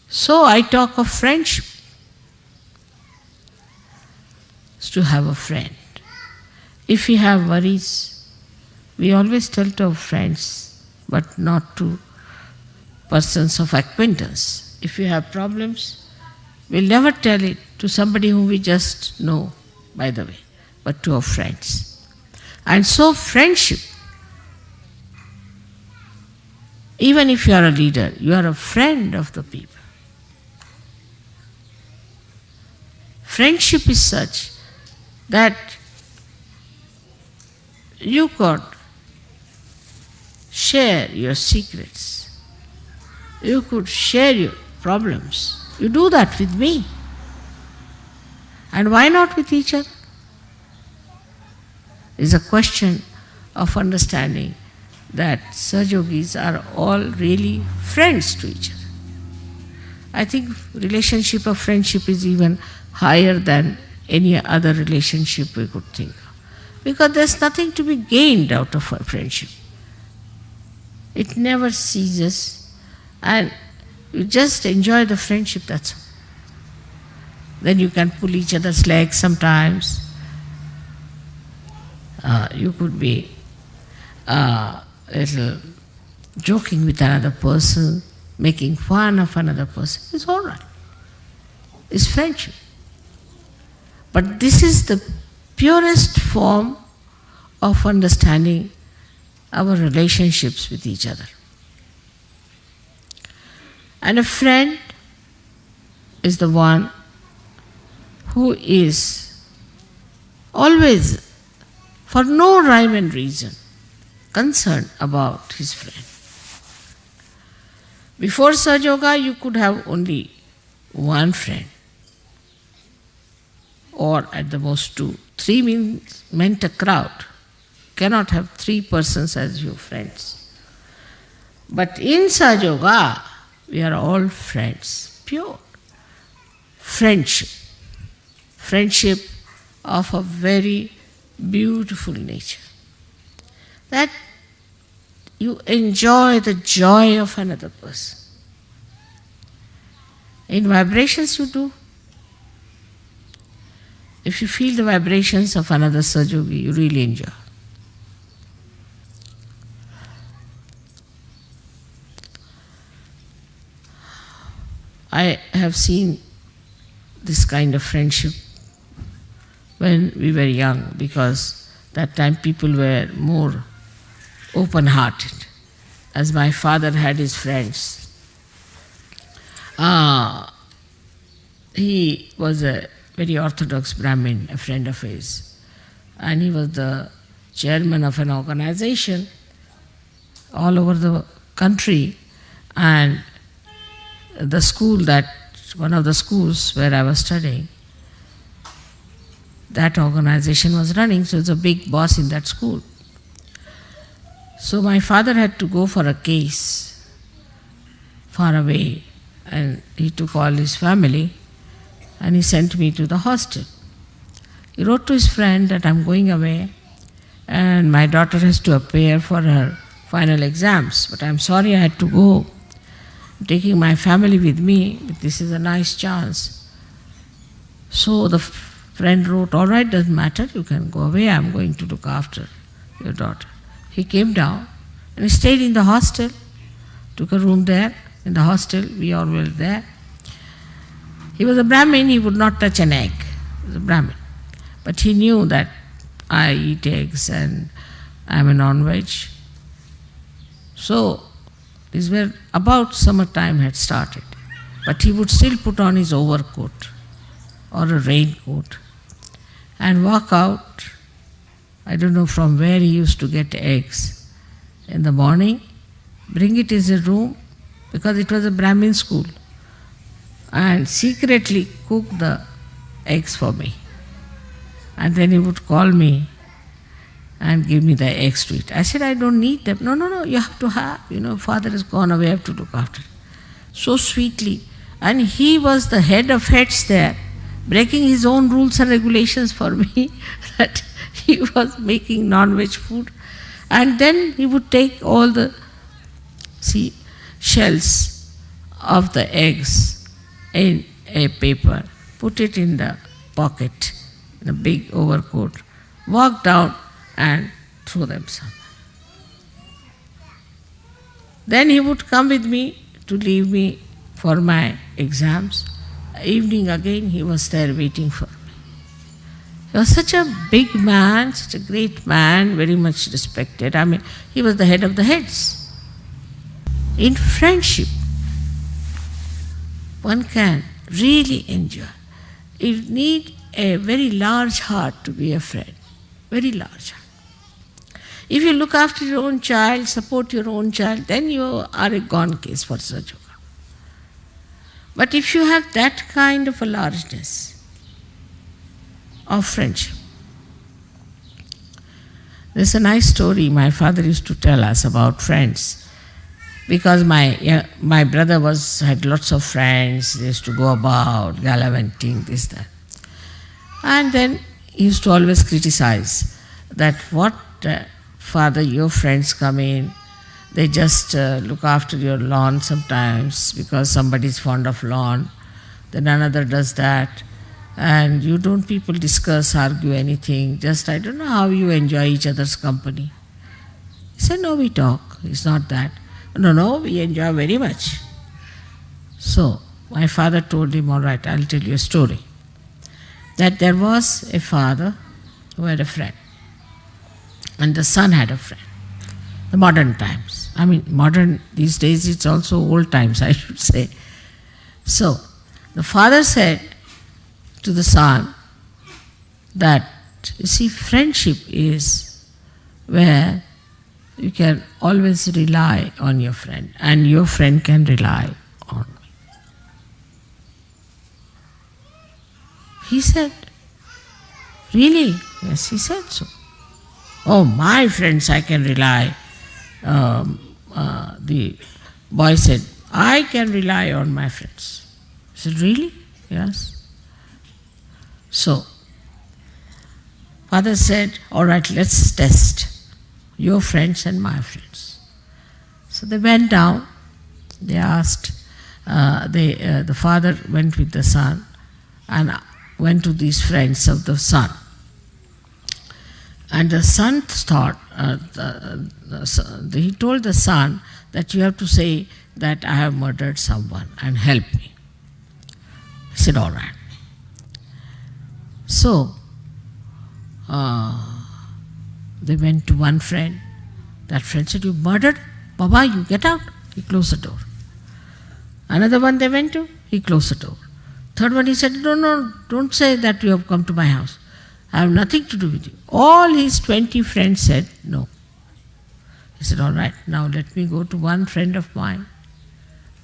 So I talk of friendship. It's to have a friend. If we have worries, we always tell to our friends, but not to persons of acquaintance. If we have problems, we'll never tell it to somebody whom we just know, by the way, but to our friends. And so friendship, even if you are a leader, you are a friend of the people. Friendship is such that you could share your secrets. You could share your problems. You do that with me. And why not with each other? It's a question of understanding that Sahajogis are all really friends to each other. I think relationship of friendship is even higher than any other relationship we could think of. Because there's nothing to be gained out of a friendship. It never ceases, and you just enjoy the friendship, that's all. Then you can pull each other's legs sometimes. You could be little joking with another person, making fun of another person. It's all right. It's friendship. But this is the purest form of understanding our relationships with each other. And a friend is the one who is always, for no rhyme and reason, concerned about his friend. Before Sahaja, you could have only one friend, or at the most two. Three meant a crowd. Cannot have three persons as your friends. But in Sahaja, we are all friends, pure friendship. Friendship of a very beautiful nature. That you enjoy the joy of another person. In vibrations you do. If you feel the vibrations of another Sahajogi, you really enjoy. I have seen this kind of friendship when we were young, because that time people were more open-hearted. As my father had his friends, he was a very orthodox Brahmin, a friend of his, and he was the chairman of an organization all over the country, and the school one of the schools where I was studying, that organization was running, so he was a big boss in that school. So my father had to go for a case far away, and he took all his family and he sent me to the hostel. He wrote to his friend that I'm going away and my daughter has to appear for her final exams, but I'm sorry I had to go. I'm taking my family with me, but this is a nice chance. So the friend wrote, all right, doesn't matter, you can go away, I'm going to look after your daughter. He came down and he stayed in the hostel, took a room there in the hostel, we all were there. He was a Brahmin, he would not touch an egg. He was a Brahmin. But he knew that I eat eggs and I'm a non-veg. So, these were about summertime had started. But he would still put on his overcoat or a raincoat and walk out. I don't know from where he used to get eggs in the morning, bring it in his room, because it was a Brahmin school, and secretly cook the eggs for me. And then he would call me and give me the eggs to eat. I said, I don't need them. No, you have to have. Father has gone away, I have to look after it. So sweetly. And he was the head of heads there, breaking his own rules and regulations for me, that he was making non-veg food. And then he would take all the shells of the eggs in a paper, put it in the pocket, in a big overcoat, walk down and throw them somewhere. Then he would come with me to leave me for my exams. Evening again he was there waiting for me. He was such a big man, such a great man, very much respected. I mean, he was the head of the heads. In friendship, one can really enjoy. You need a very large heart to be a friend, very large heart. If you look after your own child, support your own child, then you are a gone case for such a. But if you have that kind of a largeness of friendship, there's a nice story my father used to tell us about friends. Because my brother had lots of friends, they used to go about, gallivanting, this, that. And then he used to always criticize that what, father, your friends come in, they just look after your lawn sometimes because somebody is fond of lawn, then another does that, and you don't people discuss, argue anything, just I don't know how you enjoy each other's company. He said, no, we talk, it's not that. No, we enjoy very much. So, my father told him, all right, I'll tell you a story. That there was a father who had a friend. And the son had a friend. The modern times. I mean, modern, these days it's also old times, I should say. So, the father said to the son that, you see, friendship is where you can always rely on your friend, and your friend can rely on me. He said, really? Yes, he said so. Oh, my friends I can rely. The boy said, I can rely on my friends. He said, really? Yes. So, father said, all right, let's test your friends and my friends. So they went down, they asked, the father went with the son and went to these friends of the son. And the son thought, he told the son that you have to say that I have murdered someone and help me. He said, all right. So, they went to one friend. That friend said, you murdered? Baba, you get out. He closed the door. Another one they went to, he closed the door. Third one he said, no, don't say that you have come to my house. I have nothing to do with you. All his 20 friends said, no. He said, all right, now let me go to one friend of mine.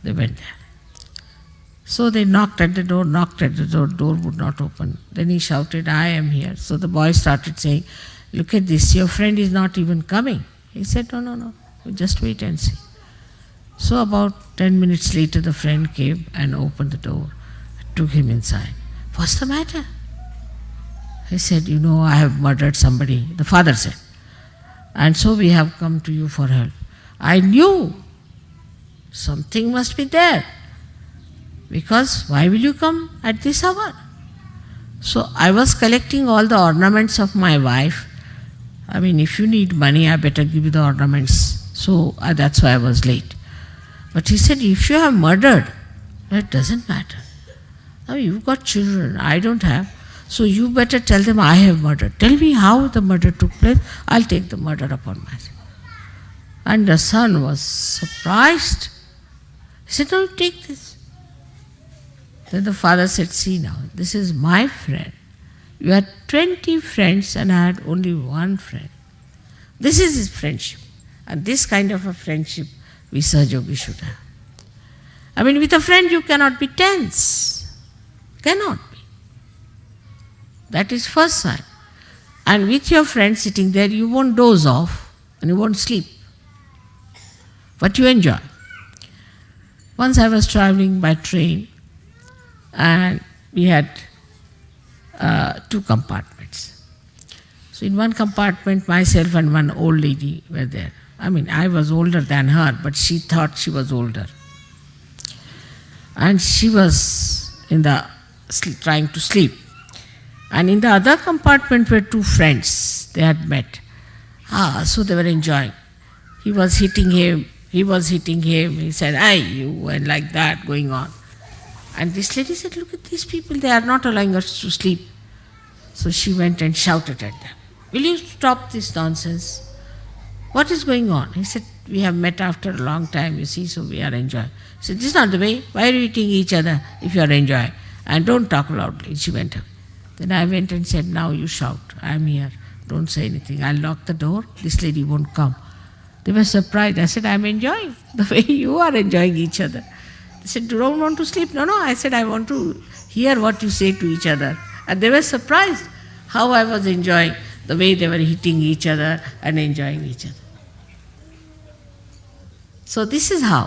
They went there. So they knocked at the door, door would not open. Then he shouted, I am here. So the boy started saying, look at this, your friend is not even coming. He said, no, just wait and see. So about 10 minutes later, the friend came and opened the door, took him inside. What's the matter? He said, I have murdered somebody, the father said. And so we have come to you for help. I knew something must be there. Because why will you come at this hour? So I was collecting all the ornaments of my wife. I mean, if you need money, I better give you the ornaments. So that's why I was late. But he said, if you have murdered, that doesn't matter. Now you've got children, I don't have. So you better tell them I have murdered. Tell me how the murder took place. I'll take the murder upon myself. And the son was surprised. He said, no, take this. Then the father said, see now, this is my friend. You had 20 friends and I had only one friend. This is his friendship. And this kind of a friendship we Sahajogi should have. I mean, with a friend you cannot be tense. Cannot be. That is first sign. And with your friend sitting there, you won't doze off and you won't sleep. But you enjoy. Once I was traveling by train and we had 2 compartments. So in one compartment, myself and one old lady were there. I mean, I was older than her, but she thought she was older. and she was trying to sleep. And in the other compartment were two friends. They had met. So they were enjoying. He was hitting him. He was hitting him. He said, "Hey, you," and like that going on. And this lady said, "Look at these people. They are not allowing us to sleep." So she went and shouted at them, "Will you stop this nonsense? What is going on?" He said, "We have met after a long time, you see, so we are enjoying." He said, "This is not the way. Why are you eating each other if you are enjoying? And don't talk loudly." She went away. Then I went and said, "Now you shout. I am here. Don't say anything. I'll lock the door. This lady won't come." They were surprised. I said, "I'm enjoying the way you are enjoying each other." They said, "You don't want to sleep?" "No, no." I said, "I want to hear what you say to each other." And they were surprised how I was enjoying the way they were hitting each other and enjoying each other. So this is how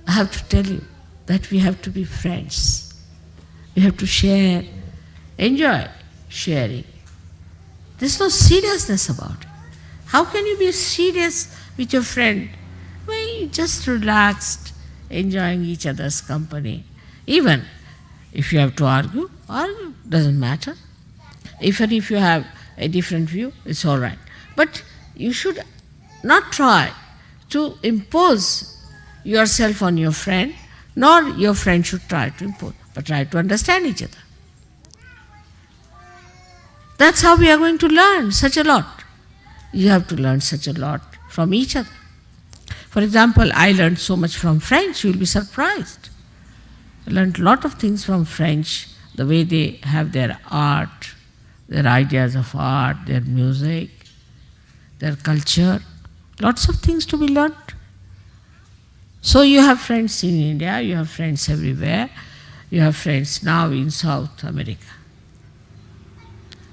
I have to tell you that we have to be friends. We have to share, enjoy sharing. There's no seriousness about it. How can you be serious with your friend when you just relaxed, enjoying each other's company? Even if you have to argue, doesn't matter. Even if you have a different view, it's all right. But you should not try to impose yourself on your friend, nor your friend should try to impose, but try to understand each other. That's how we are going to learn such a lot. You have to learn such a lot from each other. For example, I learned so much from French, you will be surprised. I learned a lot of things from French, the way they have their art, their ideas of art, their music, their culture. Lots of things to be learned. So you have friends in India, you have friends everywhere, you have friends now in South America.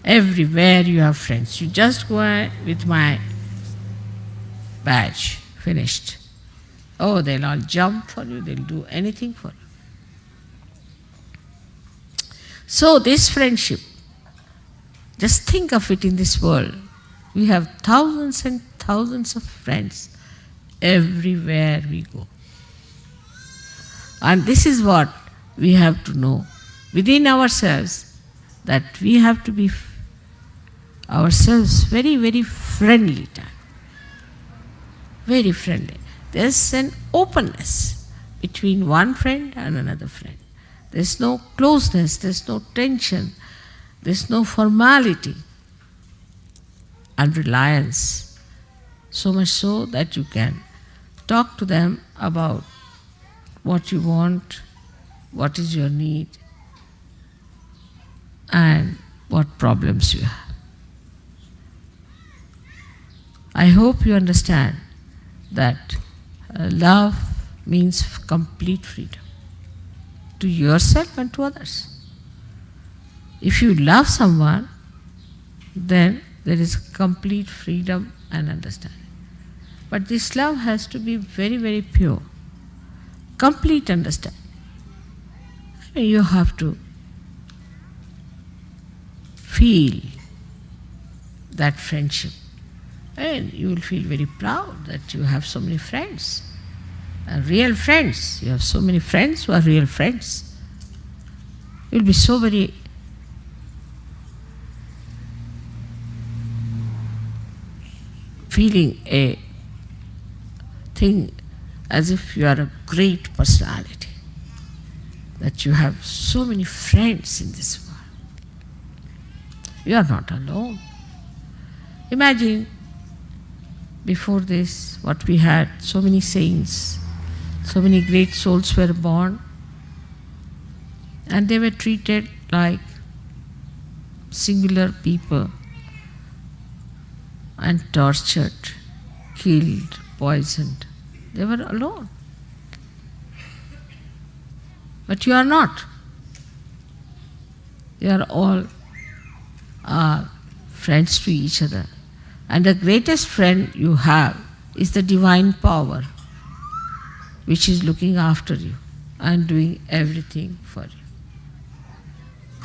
Everywhere you have friends. You just go with my badge, finished. Oh, they'll all jump for you, they'll do anything for you. So this friendship, just think of it in this world. We have thousands and thousands of friends everywhere we go. And this is what we have to know within ourselves, that we have to be ourselves very, very friendly type. Very friendly. There's an openness between one friend and another friend. There's no closeness, there's no tension, there's no formality and reliance. So much so that you can talk to them about what you want, what is your need, and what problems you have. I hope you understand that love means complete freedom to yourself and to others. If you love someone, then there is complete freedom and understanding. But this love has to be very, very pure, complete understanding. You have to feel that friendship, and you will feel very proud that you have so many friends, real friends. You have so many friends who are real friends. You will be so very feeling a thing as if you are a great personality, that you have so many friends in this world. You are not alone. Imagine before this what we had, so many saints, so many great souls were born, and they were treated like singular people and tortured, killed, poisoned. They were alone. But you are not. You are all friends to each other. And the greatest friend you have is the divine power, which is looking after you and doing everything for you.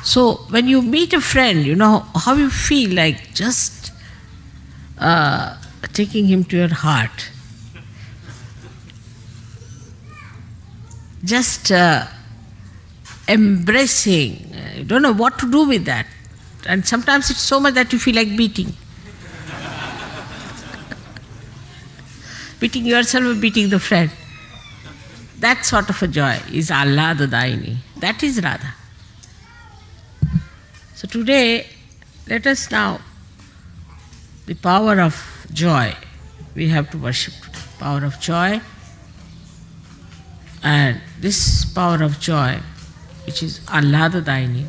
So when you meet a friend, you know how you feel, like just taking him to your heart. just embracing. You don't know what to do with that. And sometimes it's so much that you feel like beating. Beating yourself or beating the friend. That sort of a joy is Allada-daini. That is Radha. So today, let us now, the power of joy, we have to worship today. Power of joy. And this power of joy, which is Allada-daini,